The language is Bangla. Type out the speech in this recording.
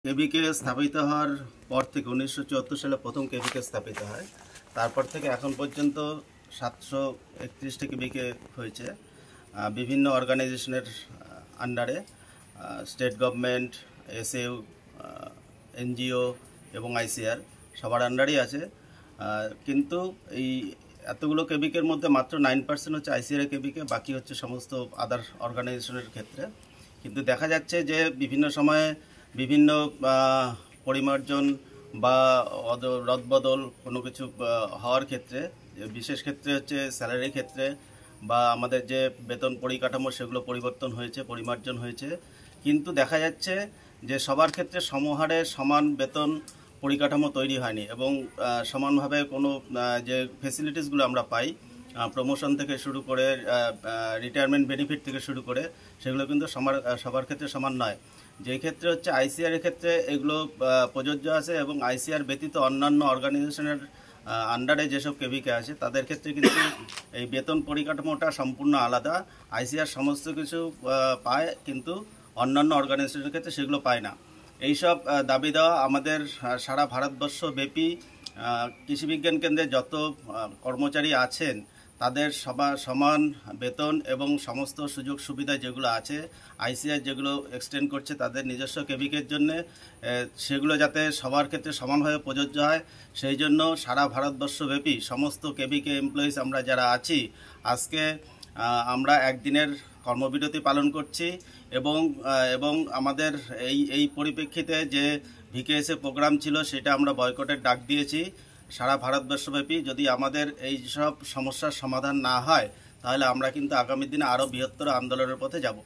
কেবিকে স্থাপিত হওয়ার পর থেকে 1974 সালে প্রথম কেবিকে স্থাপিত হয়। তারপর থেকে এখন পর্যন্ত 731টি কেবিকে হয়েছে বিভিন্ন অর্গানাইজেশনের আন্ডারে। স্টেট গভর্নমেন্ট, এসইউ, এনজিও এবং আইসিআর সবার আন্ডারেই আছে। কিন্তু এই এতগুলো কেবিকের মধ্যে মাত্র 9% হচ্ছে আইসিআর কেবিকে, বাকি হচ্ছে সমস্ত আদার অর্গানাইজেশনের ক্ষেত্রে। কিন্তু দেখা যাচ্ছে যে বিভিন্ন সময়ে বিভিন্ন পরিমার্জন বা রদবদল কোনো কিছু হওয়ার ক্ষেত্রে, বিশেষ ক্ষেত্রে হচ্ছে স্যালারির ক্ষেত্রে বা আমাদের যে বেতন পরিকাঠামো সেগুলো পরিবর্তন হয়েছে, পরিমার্জন হয়েছে। কিন্তু দেখা যাচ্ছে যে সবার ক্ষেত্রে সমহারে সমান বেতন পরিকাঠামো তৈরি হয়নি এবং সমানভাবে কোনো যে ফেসিলিটিসগুলো আমরা পাই, প্রমোশন থেকে শুরু করে রিটায়ারমেন্ট বেনিফিট থেকে শুরু করে, সেগুলো কিন্তু সবার ক্ষেত্রে সমান নয়। যেই ক্ষেত্রে হচ্ছে আইসিআর এর ক্ষেত্রে এগুলো প্রযোজ্য আছে এবং আইসিআর ব্যতীত অন্যান্য অর্গানাইজেশনের আন্ডারে যেসব কেবিকে আছে তাদের ক্ষেত্রে কিন্তু এই বেতন পরিকাঠামোটা সম্পূর্ণ আলাদা। আইসিআর সমস্ত কিছু পায় কিন্তু অন্যান্য অর্গানাইজেশনের ক্ষেত্রে সেগুলো পায় না। এইসব দাবি দেওয়া আমাদের সারা ভারতবর্ষ ব্যাপী কৃষিবিজ্ঞান কেন্দ্রে যত কর্মচারী আছেন তাদের সমান বেতন এবং সমস্ত সুযোগ সুবিধা যেগুলো আছে আইসিআর যেগুলো এক্সটেন্ড করছে তাদের নিজস্ব কেবিকের জন্য, সেগুলো যাতে সবার ক্ষেত্রে সমানভাবে প্রযোজ্য হয় সেই জন্য সারা ভারতবর্ষব্যাপী সমস্ত কেবিকে এমপ্লয়িজ আমরা যারা আছি আজকে আমরা একদিনের কর্মবিরতি পালন করছি এবং আমাদের এই পরিপ্রেক্ষিতে যে ভিকেএসএ প্রোগ্রাম ছিল সেটা আমরা বয়কটের ডাক দিয়েছি সারা ভারতবর্ষব্যাপী। যদি আমাদের এই সব সমস্যার সমাধান না হয় তাহলে আমরা কিন্তু আগামী দিনে আরও বৃহত্তর আন্দোলনের পথে যাব।